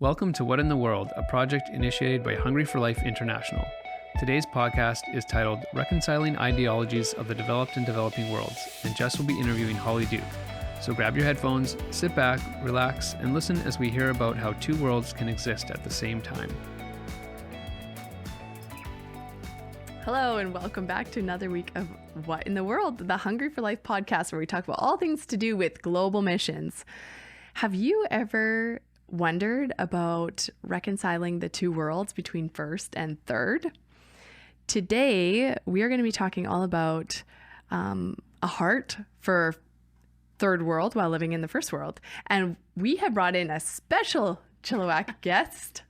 Welcome to What in the World, a project initiated by Hungry for Life International. Today's podcast is titled Reconciling Ideologies of the Developed and Developing Worlds, and Jess will be interviewing Holly Duke. So grab your headphones, sit back, relax, and listen as we hear about how two worlds can exist at the same time. Hello, and welcome back to another week of What in the World, the Hungry for Life podcast, where we talk about all things to do with global missions. Have you ever wondered about reconciling the two worlds between first and third? Today, we are going to be talking all about a heart for third world while living in the first world. And we have brought in a special Chilliwack guest,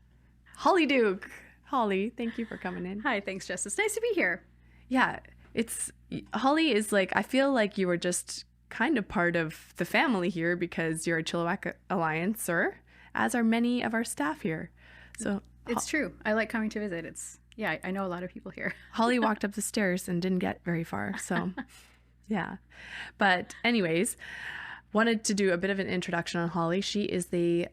Holly Duke. Holly, thank you for coming in. Hi, thanks, Jess. It's nice to be here. Yeah, Holly is like, I feel like you were just kind of part of the family here because you're a Chilliwack Alliancer, as are many of our staff here. So it's true. I like coming to visit. I know a lot of people here. Holly walked up the stairs and didn't get very far. So yeah. But anyways, wanted to do a bit of an introduction on Holly. She is the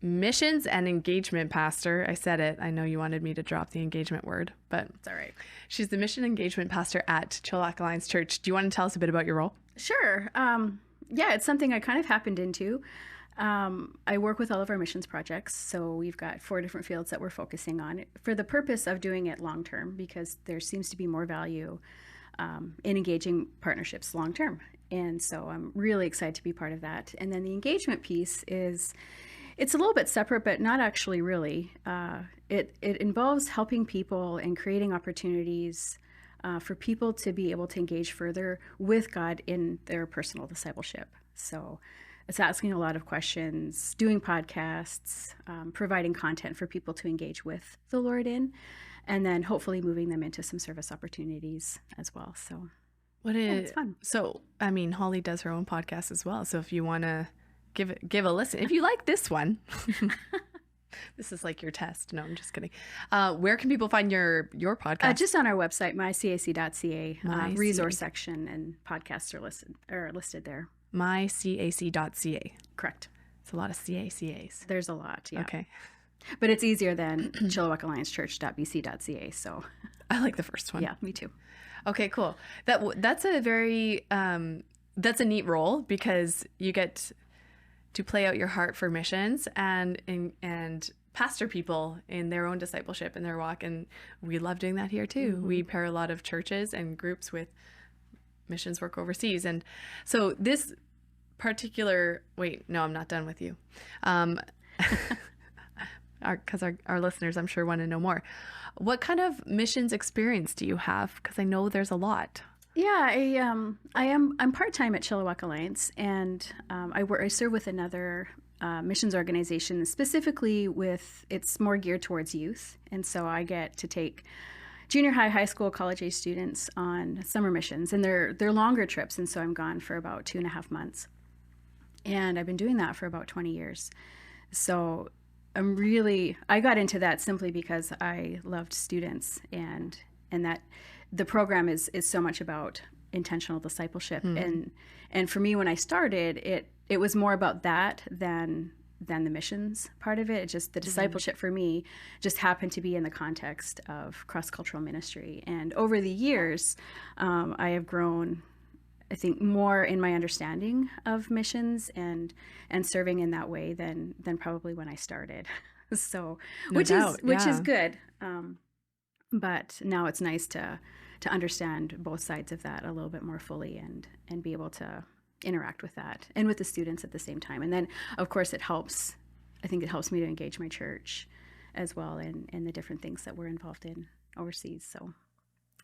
missions and engagement pastor. I said it. I know you wanted me to drop the engagement word, but It's all right. She's the mission engagement pastor at Chilliwack Alliance Church. Do you want to tell us a bit about your role? Sure. It's something I kind of happened into. I work with all of our missions projects. So we've got 4 different fields that we're focusing on for the purpose of doing it long term, because there seems to be more value in engaging partnerships long term. And so I'm really excited to be part of that. And then the engagement piece it's a little bit separate, but not actually really. It involves helping people and creating opportunities for people to be able to engage further with God in their personal discipleship. So it's asking a lot of questions, doing podcasts, providing content for people to engage with the Lord in, and then hopefully moving them into some service opportunities as well. So it's fun. So, I mean, Holly does her own podcast as well. So if you want to give a listen, if you like this one, this is like your test. No, I'm just kidding. Where can people find your podcast? Just on our website, mycac.ca, resource section, and podcasts are listed there. mycac.ca. Correct. It's a lot of CACAs. There's a lot, yeah. Okay. But it's easier than chilliwackalliancechurch.bc.ca, so. I like the first one. Yeah, me too. Okay, cool. That's a very, that's a neat role, because you get to play out your heart for missions and pastor people in their own discipleship and their walk. And we love doing that here too. Mm-hmm. We pair a lot of churches and groups with missions work overseas. And so this particular, I'm not done with you. Because our listeners, I'm sure, want to know more. What kind of missions experience do you have? Because I know there's a lot. Yeah, I'm part-time at Chilliwack Alliance, and I serve with another missions organization, specifically it's more geared towards youth. And so I get to take junior high school, college-age students on summer missions, and they're longer trips. And so I'm gone for about 2.5 months. And I've been doing that for about 20 years. So I got into that simply because I loved students, and that the program is so much about intentional discipleship. Mm. And for me, when I started, it was more about that than the missions part of it. It's just the discipleship for me just happened to be in the context of cross-cultural ministry. And over the years, I have grown, I think, more in my understanding of missions and serving in that way than probably when I started. So, which is good. But now it's nice to understand both sides of that a little bit more fully and be able to interact with that and with the students at the same time. And then, of course, I think it helps me to engage my church as well in the different things that we're involved in overseas.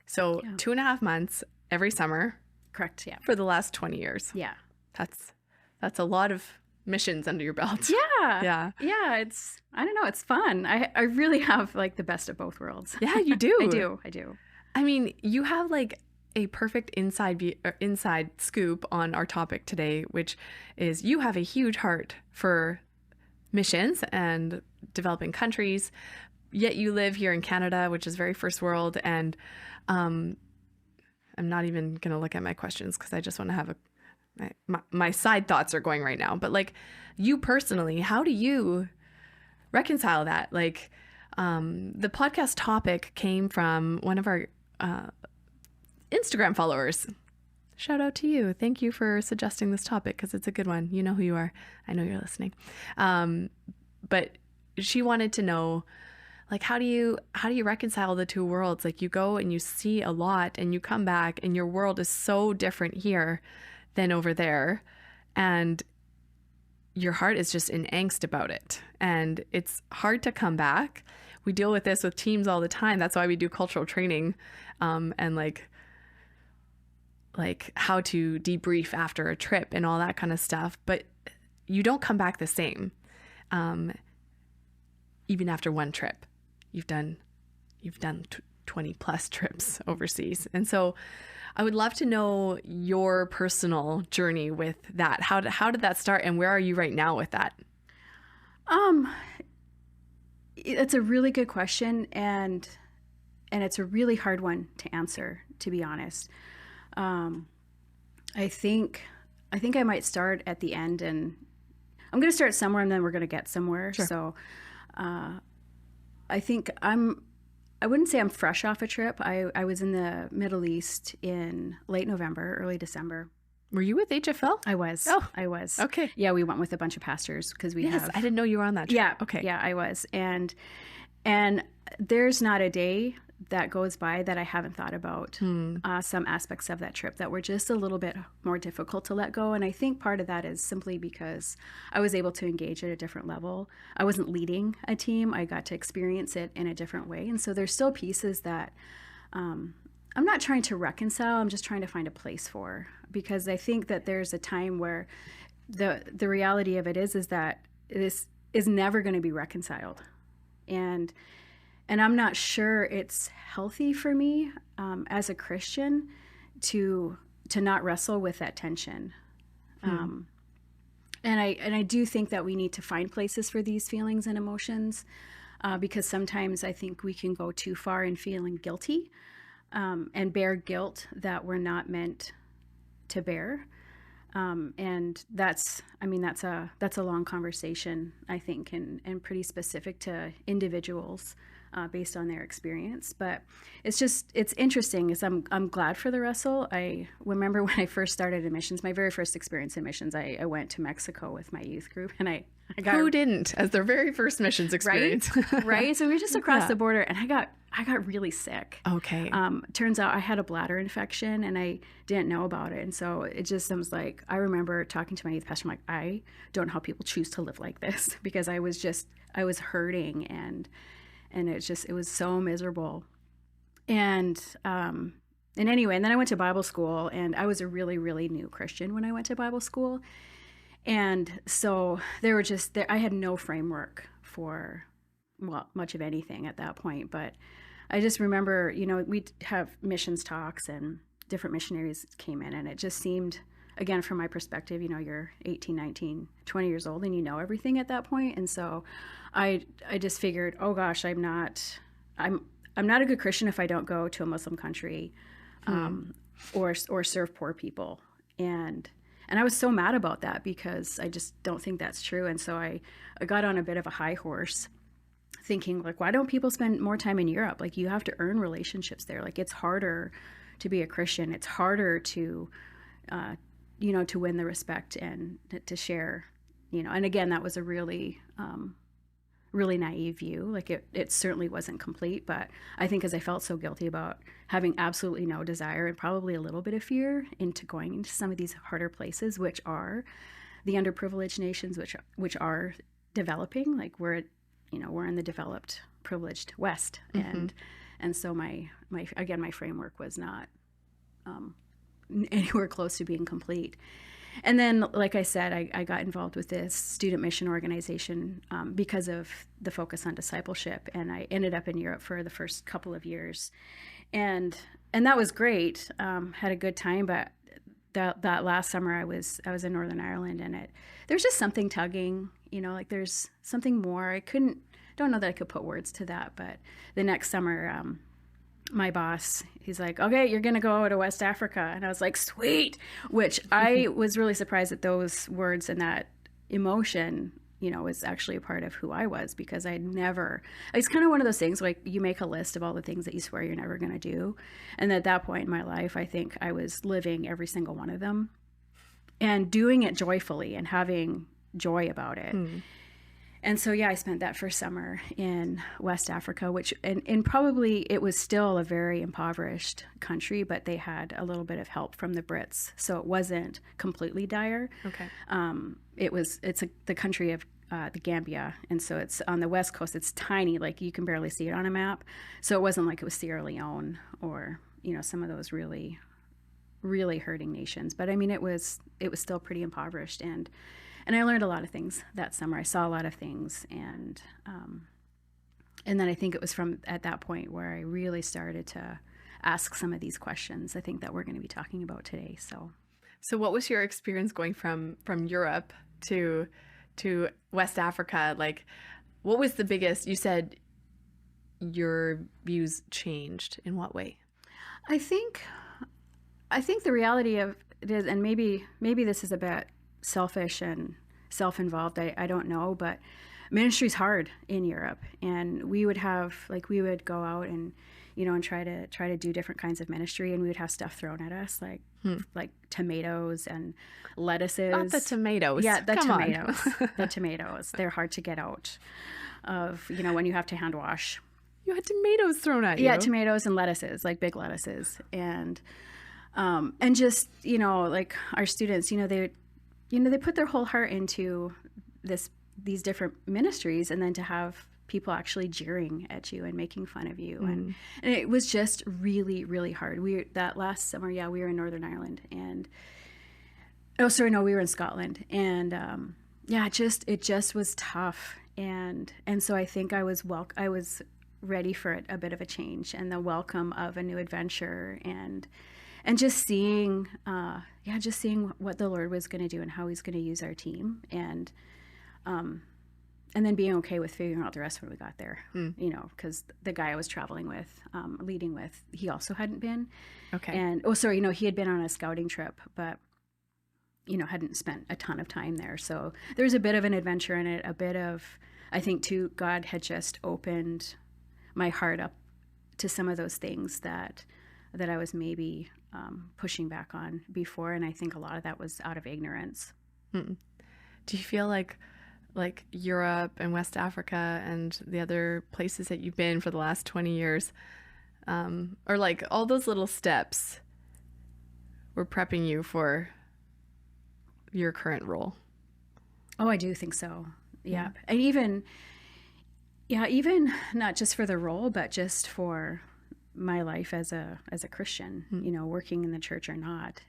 So 2.5 months every summer. Correct. Yeah. For the last 20 years. Yeah. That's a lot of missions under your belt. Yeah. It's, I don't know, it's fun. I really have like the best of both worlds. Yeah, you do. I do. I mean, you have like a perfect inside scoop on our topic today, which is you have a huge heart for missions and developing countries, yet you live here in Canada, which is very first world. And I'm not even going to look at my questions because I just want to have my side thoughts are going right now. But like you personally, how do you reconcile that. Like, the podcast topic came from one of our Instagram followers. Shout out to you. Thank you for suggesting this topic because it's a good one. You know who you are. I know you're listening. But she wanted to know, like, how do you reconcile the two worlds? Like, you go and you see a lot and you come back and your world is so different here than over there. And your heart is just in angst about it. And it's hard to come back. We deal with this with teams all the time. That's why we do cultural training, and like how to debrief after a trip and all that kind of stuff. But you don't come back the same. Even after one trip, you've done 20 plus trips overseas. And so I would love to know your personal journey with that. How did that start, and where are you right now with that? It's a really good question, and it's a really hard one to answer, to be honest. I think I might start at the end, and I'm going to start somewhere, and then we're going to get somewhere. Sure. So, I think I wouldn't say I'm fresh off a trip. I was in the Middle East in late November, early December. Were you with HFL? I was. Oh, I was. Okay. Yeah, we went with a bunch of pastors because we have. I didn't know you were on that trip. Yeah. Okay. Yeah, I was. And there's not a day that goes by that I haven't thought about some aspects of that trip that were just a little bit more difficult to let go. And I think part of that is simply because I was able to engage at a different level. I wasn't leading a team. I got to experience it in a different way. And so there's still pieces that I'm not trying to reconcile. I'm just trying to find a place for, because I think that there's a time where the reality of it is that this is never going to be reconciled. And I'm not sure it's healthy for me as a Christian to not wrestle with that tension. And I do think that we need to find places for these feelings and emotions, because sometimes I think we can go too far in feeling guilty and bear guilt that we're not meant to bear. And that's a long conversation, I think, and pretty specific to individuals based on their experience. But it's interesting. I'm glad for the wrestle. I remember when I first started in missions, my very first experience in missions, I went to Mexico with my youth group, and I got, who didn't, as their very first missions experience? Right. So we were just across the border, and I got really sick. Okay. Turns out I had a bladder infection, and I didn't know about it. And so I was like, I remember talking to my youth pastor. I'm like, I don't know how people choose to live like this, because I was hurting, and it was so miserable. And anyway, and then I went to Bible school, and I was a really, really new Christian when I went to Bible school. And so I had no framework for, well, much of anything at that point. But I just remember, we'd have missions talks, and different missionaries came in, and it just seemed, again, from my perspective, you're 18, 19, 20 years old, and you know everything at that point. And so I just figured, oh gosh, I'm not a good Christian if I don't go to a Muslim country or serve poor people. And I was so mad about that, because I just don't think that's true. And so I got on a bit of a high horse, thinking, like, why don't people spend more time in Europe? Like, you have to earn relationships there. Like, it's harder to be a Christian. It's harder to to win the respect and to share, and again, that was a really, really naive view. Like, it certainly wasn't complete, but I think as I felt so guilty about having absolutely no desire and probably a little bit of fear into going into some of these harder places, which are the underprivileged nations, which are developing, like we're in the developed, privileged West. Mm-hmm. And so my framework was not, anywhere close to being complete. And then, like I said, I got involved with this student mission organization because of the focus on discipleship, and I ended up in Europe for the first couple of years, and that was great. Had a good time, but that last summer I was in Northern Ireland, and there's just something tugging, like there's something more. Don't know that I could put words to that, but the next summer, my boss, he's like, okay, you're going to go to West Africa. And I was like, sweet, which I was really surprised at those words and that emotion. was actually a part of who I was, because it's kind of one of those things, like you make a list of all the things that you swear you're never going to do. And at that point in my life, I think I was living every single one of them and doing it joyfully and having joy about it. And so, I spent that first summer in West Africa, which, and probably it was still a very impoverished country, but they had a little bit of help from the Brits. So it wasn't completely dire. Okay. It's the country of the Gambia. And so it's on the West Coast. It's tiny, like you can barely see it on a map. So it wasn't like it was Sierra Leone or, some of those really, really hurting nations. But I mean, it was still pretty impoverished. And I learned a lot of things that summer. I saw a lot of things, and then I think it was at that point where I really started to ask some of these questions, I think, that we're going to be talking about today. So what was your experience going from Europe to West Africa? Like, what was the biggest? You said your views changed. In what way? I think the reality of it is, and maybe this is a bit selfish and self-involved, I don't know, but ministry's hard in Europe, and we would go out and and try to do different kinds of ministry, and we would have stuff thrown at us like tomatoes and lettuces. Not the tomatoes. Yeah, the tomatoes. They're hard to get out of, when you have to hand wash. You had tomatoes thrown at you. Yeah, tomatoes and lettuces, like big lettuces, and just like our students, they put their whole heart into these different ministries, and then to have people actually jeering at you and making fun of you, and it was just really, really hard. That last summer, we were in Northern Ireland, and we were in Scotland, and it just was tough, and so I think I was ready for a bit of a change and the welcome of a new adventure, and just seeing what the Lord was going to do and how He's going to use our team, and then being okay with figuring out the rest when we got there, because the guy I was traveling with, leading with, he also hadn't been. Okay. And he had been on a scouting trip, but hadn't spent a ton of time there. So there was a bit of an adventure in it, a bit of, I think too, God had just opened my heart up to some of those things that I was maybe pushing back on before, and I think a lot of that was out of ignorance. Do you feel like Europe and West Africa and the other places that you've been for the last 20 years, or like all those little steps were prepping you for your current role? Oh, I do think so. Yeah. And even not just for the role, but just for my life as a Christian, working in the church or not.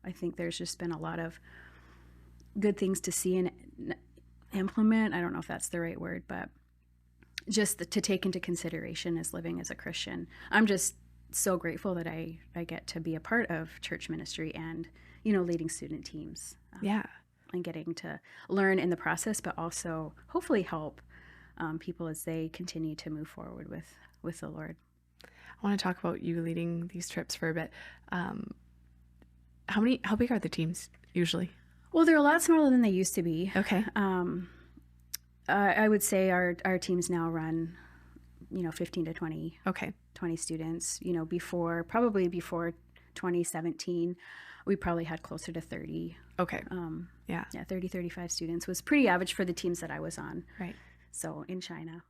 I think there's just been a lot of good things to see and implement. I don't know if that's the right word, but just to take into consideration as living as a Christian. I'm just so grateful that I get to be a part of church ministry and, leading student teams. And getting to learn in the process, but also hopefully help people as they continue to move forward with the Lord. I want to talk about you leading these trips for a bit. How big are the teams usually? Well, they're a lot smaller than they used to be. Okay. I would say our teams now run, 15 to 20. Okay. 20 students. Before 2017, we probably had closer to 30. Okay. 30, 35 students was pretty average for the teams that I was on. Right. So in China.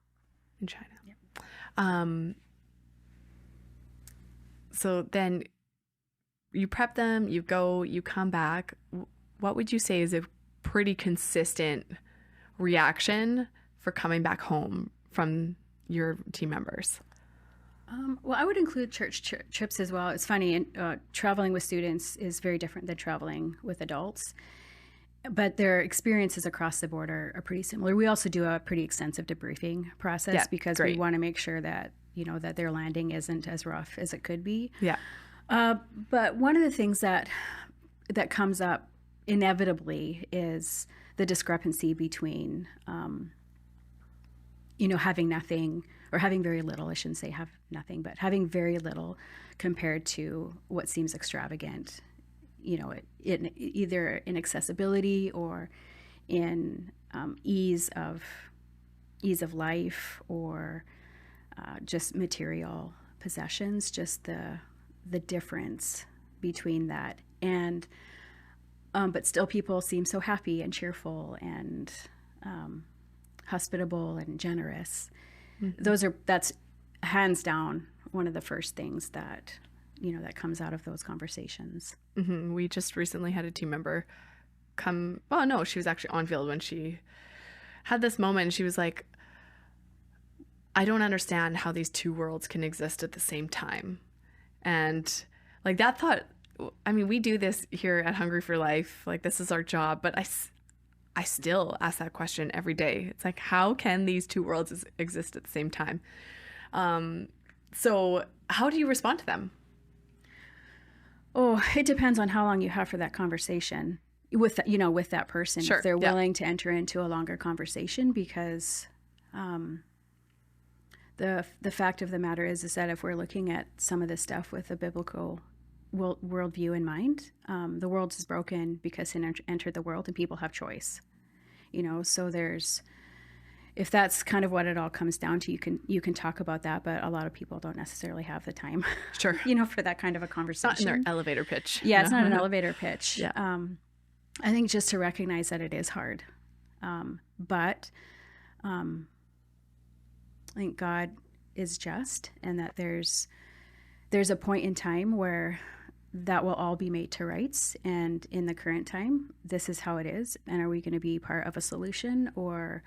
Yep. So then you prep them, you go, you come back. What would you say is a pretty consistent reaction for coming back home from your team members? Well, I would include church trips as well. It's funny, traveling with students is very different than traveling with adults, but their experiences across the board are pretty similar. We also do a pretty extensive debriefing process because we want to make sure that, that their landing isn't as rough as it could be. Yeah. But one of the things that comes up inevitably is the discrepancy between, having nothing or having very little. I shouldn't say have nothing, but having very little compared to what seems extravagant, either in accessibility or in ease of life, or just material possessions, just the difference between that. And but still people seem so happy and cheerful and hospitable and generous. Mm-hmm. That's hands down one of the first things that, that comes out of those conversations. Mm-hmm. We just recently had a team member she was actually on field when she had this moment, and she was like, I don't understand how these two worlds can exist at the same time. And like that thought, I mean, we do this here at Hungry for Life, like this is our job, but I still ask that question every day. It's like, how can these two worlds exist at the same time? So how do you respond to them? Oh, it depends on how long you have for that conversation with that person. Sure. If they're willing to enter into a longer conversation, because the fact of the matter is that if we're looking at some of this stuff with a biblical worldview in mind, the world is broken because sin entered the world, and people have choice. So if that's kind of what it all comes down to, you can talk about that, but a lot of people don't necessarily have the time, sure, for that kind of a conversation. It's not in their elevator pitch. Yeah, it's not an elevator pitch. Yeah. I think just to recognize that it is hard, but I think God is just, and that there's a point in time where that will all be made to rights, and in the current time, this is how it is. And are we going to be part of a solution, or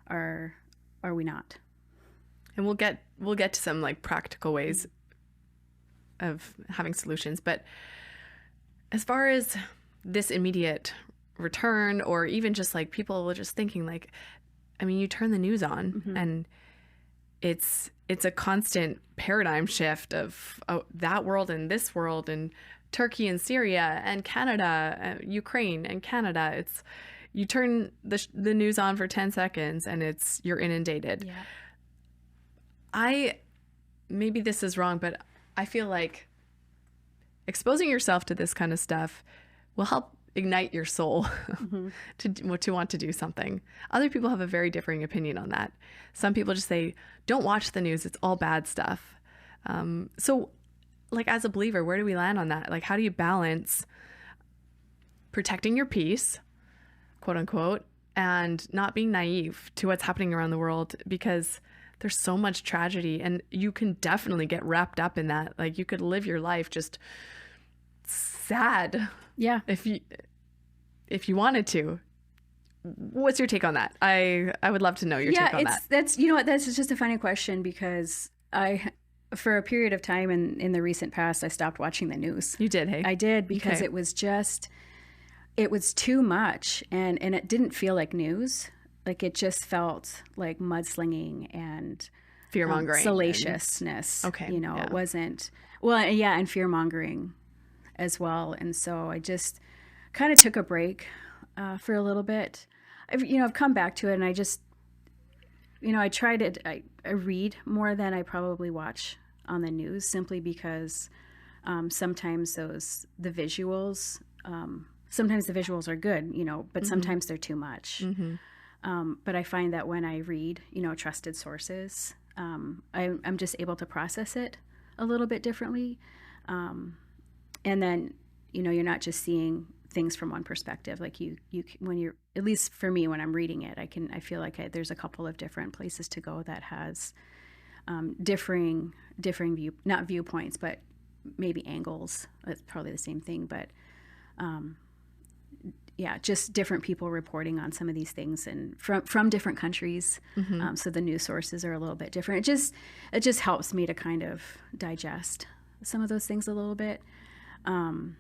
are we not? And we'll get to some like practical ways of having solutions, but as far as this immediate return, or even just like people just thinking, like, I mean, you turn the news on, mm-hmm. and it's a constant paradigm shift of that world and this world, and Turkey and Syria and Canada, Ukraine and Canada. You turn the news on for 10 seconds and you're inundated. Yeah. Maybe this is wrong, but I feel like exposing yourself to this kind of stuff will help ignite your soul mm-hmm. to want to do something. Other people have a very differing opinion on that. Some people just say, don't watch the news. It's all bad stuff. So like as a believer, where do we land on that? Like, how do you balance protecting your peace, quote unquote, and not being naive to what's happening around the world? Because there's so much tragedy, and you can definitely get wrapped up in that. Like, you could live your life just sad. Yeah. If you wanted to. What's your take on that? I would love to know your take on that. That's just a funny question, because for a period of time in the recent past, I stopped watching the news. You did, hey? I did, because it was too much, and it didn't feel like news. Like, it just felt like mudslinging and fear-mongering, salaciousness. It wasn't, and fear-mongering as well. And so I just kind of took a break for a little bit. I've come back to it, and I just, I try to, I read more than I probably watch on the news, simply because sometimes the visuals are good, but mm-hmm. sometimes they're too much. Mm-hmm. But I find that when I read, trusted sources, I'm just able to process it a little bit differently. And then, you're not just seeing things from one perspective. Like you when you're, at least for me, when I'm reading it, I feel like there's a couple of different places to go that has differing not viewpoints, but maybe angles. It's probably the same thing, but just different people reporting on some of these things, and from different countries. Mm-hmm. So the news sources are a little bit different. It just helps me to kind of digest some of those things a little bit. And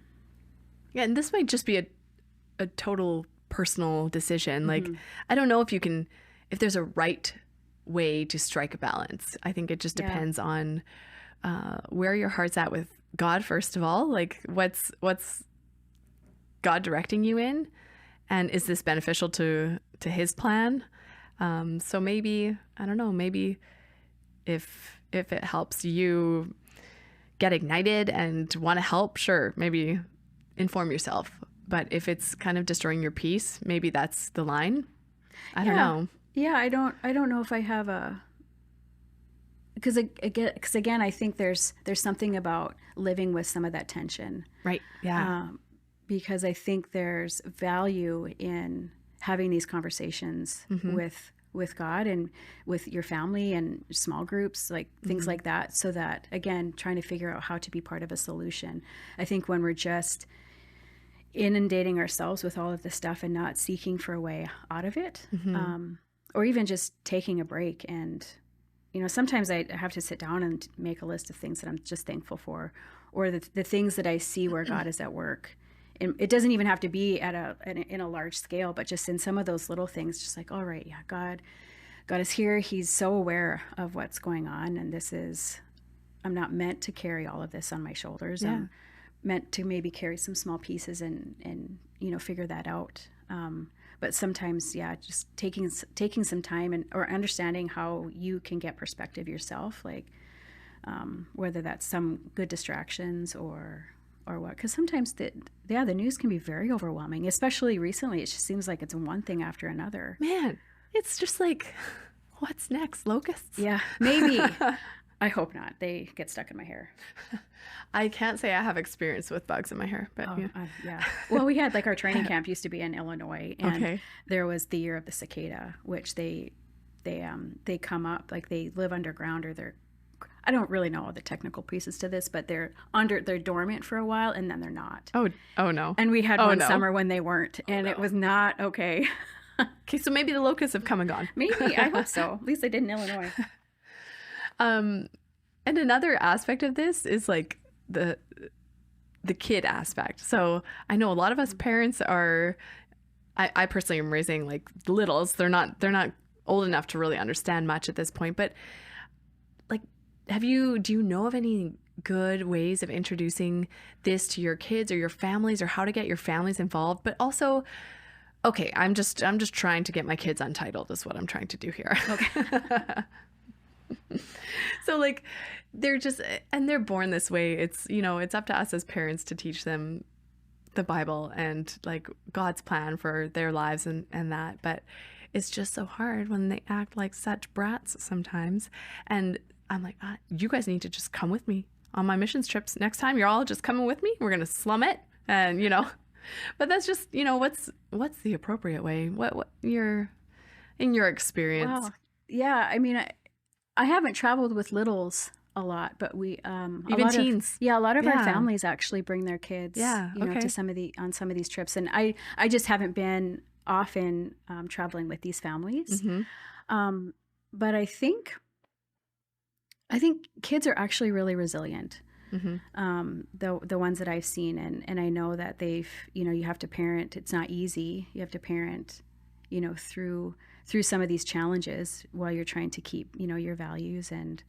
this might just be a total personal decision. Mm-hmm. Like, I don't know if there's a right way to strike a balance. I think it just depends on where your heart's at with God, first of all. Like, what's God directing you in, and is this beneficial to his plan? So maybe, I don't know, maybe if it helps you get ignited and want to help, sure, maybe inform yourself But if it's kind of destroying your peace, maybe that's the line. I don't know. Yeah, I don't know if I have a, because again, I think there's something about living with some of that tension. Right. Yeah. Because I think there's value in having these conversations with God and with your family and small groups, like things like that, so that, again, trying to figure out how to be part of a solution. I think when we're just inundating ourselves with all of this stuff and not seeking for a way out of it, or even just taking a break. And, sometimes I have to sit down and make a list of things that I'm just thankful for, or the things that I see where God is at work. And it doesn't even have to be in a large scale, but just in some of those little things, just like, all right, yeah, God is here. He's so aware of what's going on. And I'm not meant to carry all of this on my shoulders. Yeah. I'm meant to maybe carry some small pieces and figure that out. But sometimes, just taking some time or understanding how you can get perspective yourself, like whether that's some good distractions or what, because sometimes the news can be very overwhelming, especially recently. It just seems like it's one thing after another. Man, it's just like, what's next? Locusts? Yeah, maybe. I hope not. They get stuck in my hair. I can't say I have experience with bugs in my hair, but yeah. Well, we had our training camp used to be in Illinois, and there was the year of the cicada, which they come up, like they live underground, or I don't really know all the technical pieces to this, but they're dormant for a while and then they're not. Oh no. And we had one summer when they weren't, and it was not okay. Okay, so maybe the locusts have come and gone. Maybe, I hope so. At least they did in Illinois. And another aspect of this is like the kid aspect. So I know a lot of us parents are, I personally am raising like littles. They're not old enough to really understand much at this point, but like, do you know of any good ways of introducing this to your kids or your families, or how to get your families involved? But also, okay, I'm just trying to get my kids untitled is what I'm trying to do here. Okay. So like, they're born this way. It's, it's up to us as parents to teach them the Bible and like God's plan for their lives and that. But it's just so hard when they act like such brats sometimes. And I'm like, you guys need to just come with me on my missions trips. Next time you're all just coming with me. We're going to slum it. And, but that's just, what's the appropriate way? What in your experience? Wow. Yeah. I mean, I haven't traveled with littles a lot, but we, even teens. A lot of our families actually bring their kids, to on some of these trips. And I just haven't been often traveling with these families. But I think kids are actually really resilient. The ones that I've seen, and I know that they've, you have to parent. It's not easy. You have to parent, through some of these challenges while you're trying to keep, your values and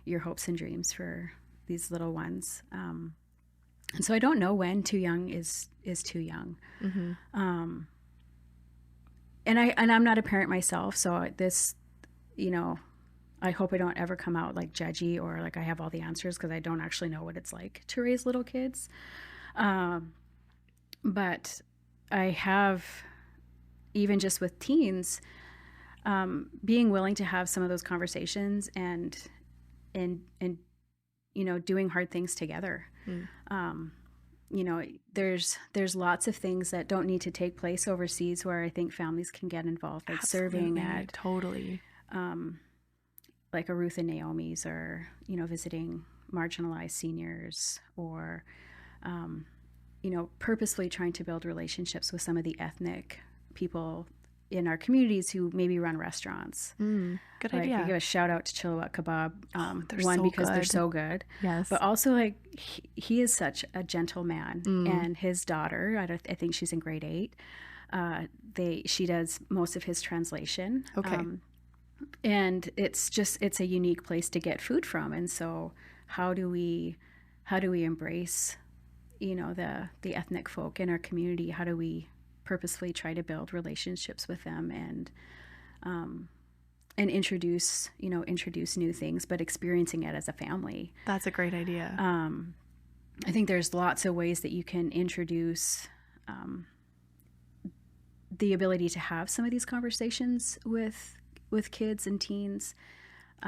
your hopes and dreams for these little ones. And so I don't know when too young is too young. And I'm not a parent myself, so this, I hope I don't ever come out like judgy or like I have all the answers, because I don't actually know what it's like to raise little kids. But I have, even just with teens, being willing to have some of those conversations and doing hard things together. There's lots of things that don't need to take place overseas where I think families can get involved, like serving at totally like a Ruth and Naomi's, or visiting marginalized seniors, or purposefully trying to build relationships with some of the ethnic people in our communities who maybe run restaurants. Good idea. I give a shout out to Goshulak Kebab. They're because they're so good. Yes. But also, like, he is such a gentle man, and his daughter, I think she's in grade 8. She does most of his translation. Okay. And it's a unique place to get food from. And so how do we embrace, the ethnic folk in our community? How do we purposefully try to build relationships with them and introduce new things, but experiencing it as a family? That's a great idea. I think there's lots of ways that you can introduce the ability to have some of these conversations with kids and teens.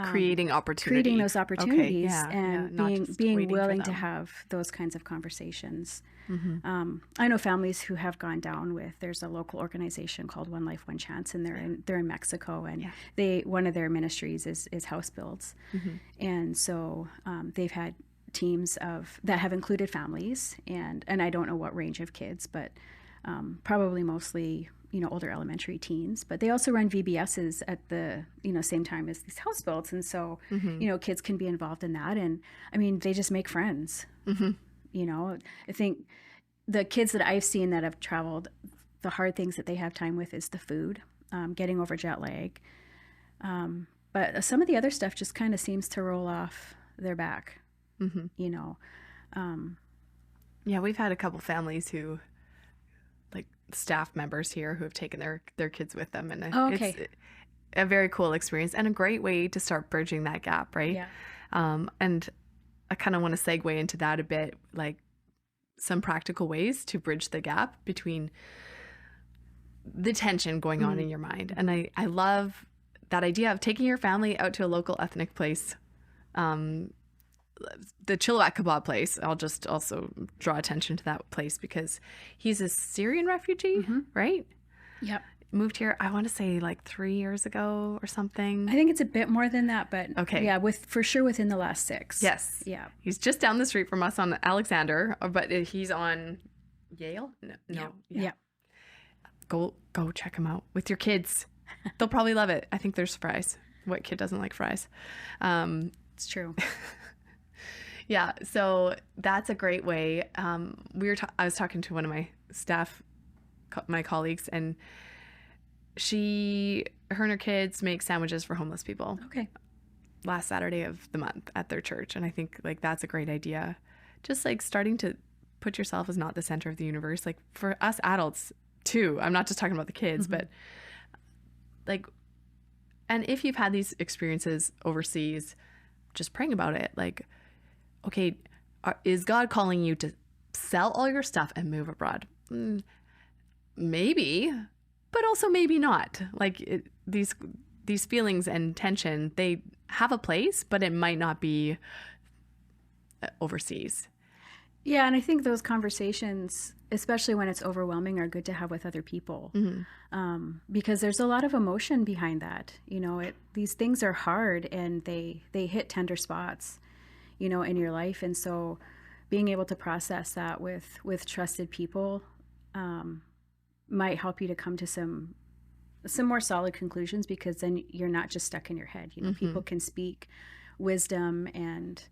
Creating opportunity. Creating those opportunities, Okay, and being willing to have those kinds of conversations. I know families who have gone down with, there's a local organization called One Life, One Chance, and they're in Mexico, and one of their ministries is house builds. And so they've had teams that have included families, and I don't know what range of kids, but probably mostly older elementary teens, but they also run VBSs at the same time as these house builds, and so kids can be involved in that, and I mean they just make friends. I think the kids that I've seen that have traveled, the hard things that they have time with is the food, getting over jet lag, but some of the other stuff just kind of seems to roll off their back. We've had a couple families who, like staff members here, who have taken their kids with them, and it's a very cool experience and a great way to start bridging that gap, right? And I kind of want to segue into that a bit, like some practical ways to bridge the gap between the tension going on in your mind. And I love that idea of taking your family out to a local ethnic place. The Chilliwack kebab place, I'll just also draw attention to that place because he's a Syrian refugee, right? Yep. Moved here, I want to say like 3 years ago or something. I think it's a bit more than that, but for sure within the last 6. Yes. Yeah. He's just down the street from us on Alexander, but he's on Yale? No. Yeah. Go check him out with your kids. They'll probably love it. I think they're surprised. What kid doesn't like fries? It's true. Yeah, so that's a great way. I was talking to one of my staff, my colleagues, and her and her kids make sandwiches for homeless people. Okay. Last Saturday of the month at their church, and I think like that's a great idea. Just like starting to put yourself as not the center of the universe, like for us adults too. I'm not just talking about the kids, but like, and if you've had these experiences overseas, just praying about it, like, okay, is God calling you to sell all your stuff and move abroad? Maybe, but also maybe not. Like these feelings and tension, they have a place, but it might not be overseas. Yeah, and I think those conversations, especially when it's overwhelming, are good to have with other people, because there's a lot of emotion behind that. These things are hard, and they hit tender spots, in your life, and so being able to process that with trusted people might help you to come to some more solid conclusions, because then you're not just stuck in your head. People can speak wisdom, and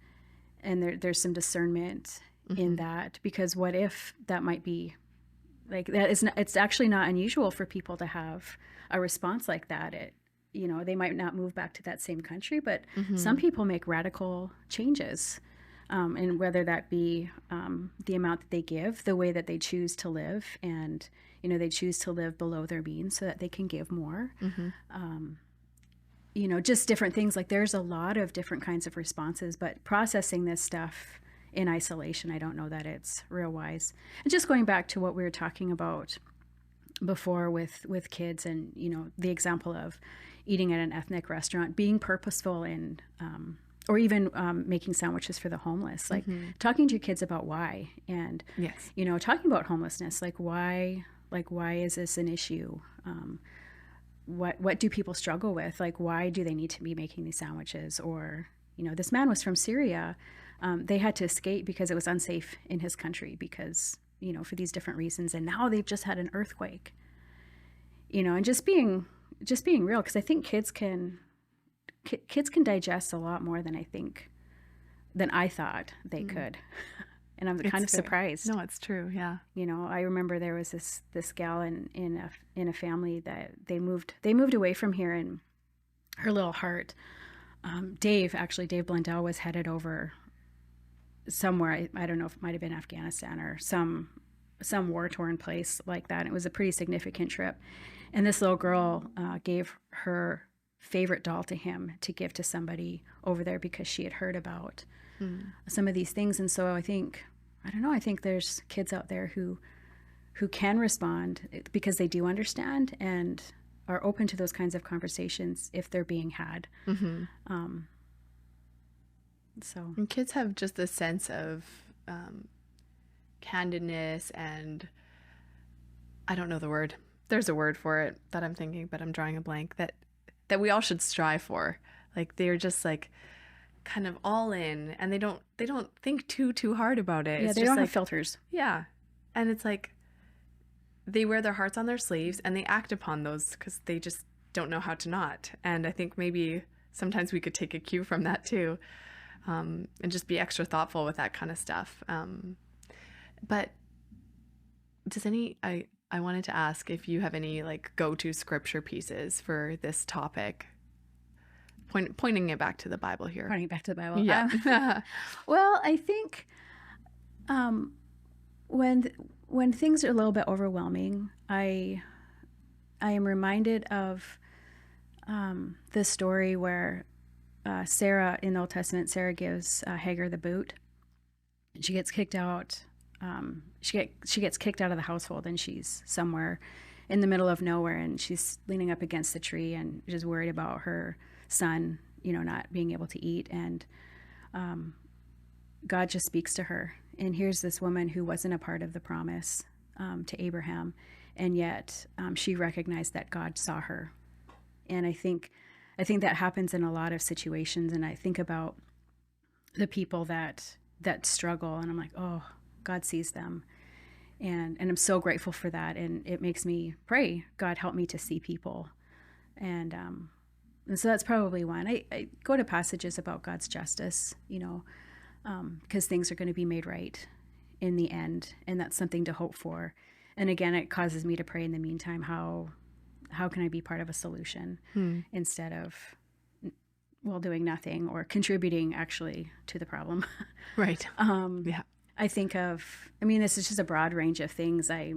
there's some discernment in that, because what if that might be like that is not, it's actually not unusual for people to have a response like that. They might not move back to that same country, but some people make radical changes, and whether that be the amount that they give, the way that they choose to live, and they choose to live below their means so that they can give more. Just different things. Like there's a lot of different kinds of responses, but processing this stuff in isolation, I don't know that it's real wise. And just going back to what we were talking about before with kids, and the example of eating at an ethnic restaurant, being purposeful in or even making sandwiches for the homeless, like talking to your kids about why, and talking about homelessness, like why is this an issue? What do people struggle with? Like, why do they need to be making these sandwiches? Or this man was from Syria. They had to escape because it was unsafe in his country, because for these different reasons, and now they've just had an earthquake. And just being real, because I think kids can digest a lot more than I thought they could. And I'm kind of surprised. No, it's true. Yeah. I remember there was this gal in a family that they moved away from here, and her little heart, Dave Blundell, was headed over somewhere. I don't know if it might have been Afghanistan or some war-torn place like that. And it was a pretty significant trip. And this little girl gave her favorite doll to him to give to somebody over there, because she had heard about some of these things. And so I think there's kids out there who who can respond because they do understand and are open to those kinds of conversations if they're being had. And kids have just a sense of candidness, and I don't know the word. There's a word for it that I'm thinking, but I'm drawing a blank, that we all should strive for. Like, they're just like kind of all in, and they don't think too hard about it. Yeah, It's they just don't like, have filters. yeah. And it's like they wear their hearts on their sleeves and they act upon those because they just don't know how to not. And I think maybe sometimes we could take a cue from that too, and just be extra thoughtful with that kind of stuff. But I wanted to ask if you have any like go-to scripture pieces for this topic, pointing it back to the Bible here. Pointing back to the Bible. Yeah. Well, I think when things are a little bit overwhelming, I am reminded of the story where Sarah in the Old Testament, Sarah gives Hagar the boot. She gets kicked out. She gets kicked out of the household, and she's somewhere in the middle of nowhere, and she's leaning up against the tree and just worried about her son, not being able to eat. And God just speaks to her. And here's this woman who wasn't a part of the promise to Abraham, and yet she recognized that God saw her. And I think that happens in a lot of situations. And I think about the people that struggle, and I'm like, oh, God sees them. And I'm so grateful for that. And it makes me pray, God, help me to see people. And so that's probably one. I go to passages about God's justice, because things are going to be made right in the end. And that's something to hope for. And again, it causes me to pray in the meantime, how can I be part of a solution instead of, doing nothing or contributing actually to the problem. Right. Yeah. I think of, this is just a broad range of things. I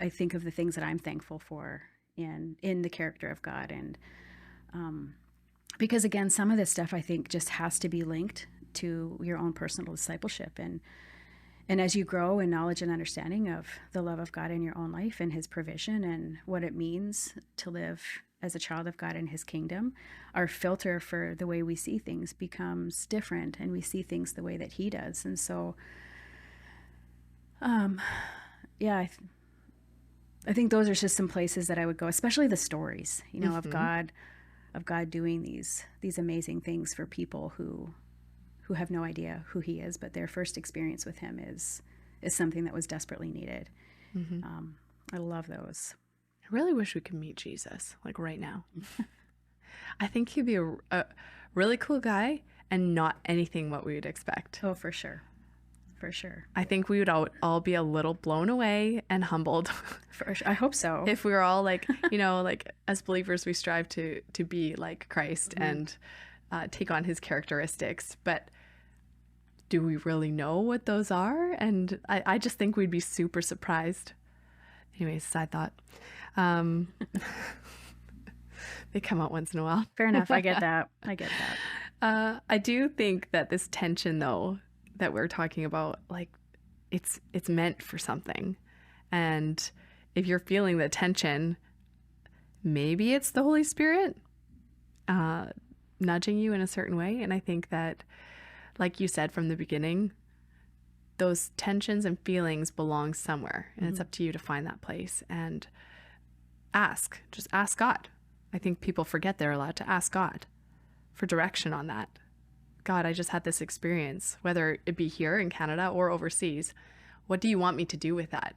think of the things that I'm thankful for in the character of God. And because again, some of this stuff I think just has to be linked to your own personal discipleship. And as you grow in knowledge and understanding of the love of God in your own life and his provision and what it means to live as a child of God in his kingdom, our filter for the way we see things becomes different, and we see things the way that he does. And so, I think those are just some places that I would go, especially the stories, of God doing these amazing things for people who have no idea who he is, but their first experience with him is something that was desperately needed. I love those. I really wish we could meet Jesus, like right now. I think he'd be a really cool guy and not anything what we would expect. Oh, for sure. For sure. I think we would all be a little blown away and humbled. For sure. I hope so. If we were all like, like as believers, we strive to be like Christ and take on his characteristics. But do we really know what those are? And I just think we'd be super surprised. Anyways, side thought. They come out once in a while. Fair enough. I get that. I do think that this tension, though, that we're talking about, like, it's meant for something. And if you're feeling the tension, maybe it's the Holy Spirit nudging you in a certain way. And I think that, like you said from the beginning, those tensions and feelings belong somewhere, and it's up to you to find that place and just ask God. I think people forget they're allowed to ask God for direction on that. God, I just had this experience, whether it be here in Canada or overseas. What do you want me to do with that?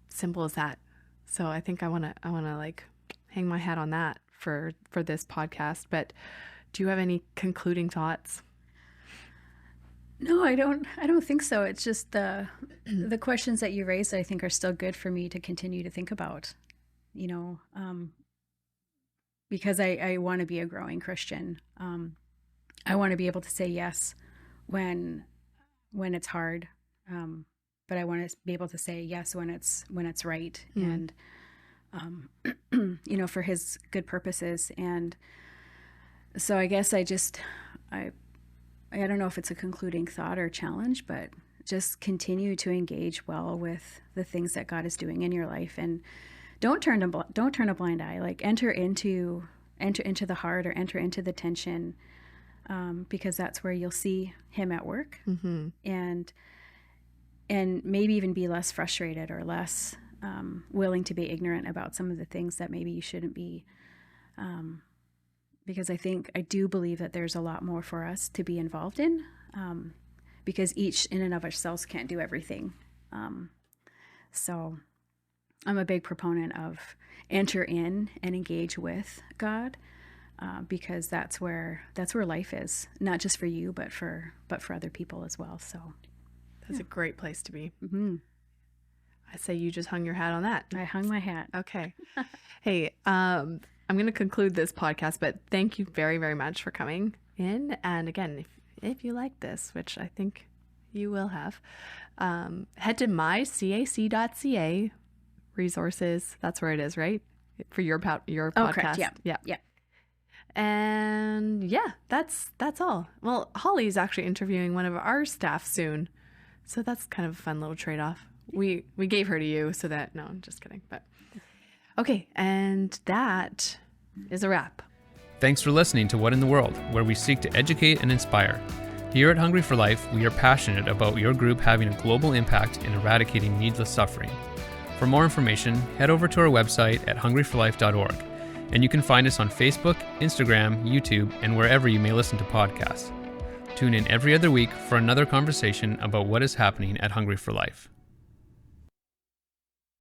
Simple as that. So I think I want to like hang my hat on that for this podcast. But do you have any concluding thoughts? No, I don't think so. It's just the questions that you raised, I think, are still good for me to continue to think about, because I want to be a growing Christian. I want to be able to say yes when it's hard, but I want to be able to say yes when it's right, and for his good purposes. And so I guess I don't know if it's a concluding thought or challenge, but just continue to engage well with the things that God is doing in your life, and don't turn a blind eye. Like enter into the heart, or enter into the tension, because that's where you'll see Him at work, and maybe even be less frustrated or less willing to be ignorant about some of the things that maybe you shouldn't be. Because I do believe that there's a lot more for us to be involved in, because each in and of ourselves can't do everything. So I'm a big proponent of enter in and engage with God, because that's where life is, not just for you, but for other people as well. So that's a great place to be. Mm-hmm. I say you just hung your hat on that. I hung my hat. Okay. Hey, I'm going to conclude this podcast, but thank you very, very much for coming in. And again, if you like this, which I think you will have, head to mycac.ca resources. That's where it is, right? For your podcast. Oh, correct. Yeah. And yeah, that's all. Well, Holly's actually interviewing one of our staff soon, so that's kind of a fun little trade-off. We gave her to you so that, no, I'm just kidding. But okay, and that is a wrap. Thanks for listening to What in the World, where we seek to educate and inspire. Here at Hungry for Life, we are passionate about your group having a global impact in eradicating needless suffering. For more information, head over to our website at hungryforlife.org, and you can find us on Facebook, Instagram, YouTube, and wherever you may listen to podcasts. Tune in every other week for another conversation about what is happening at Hungry for Life.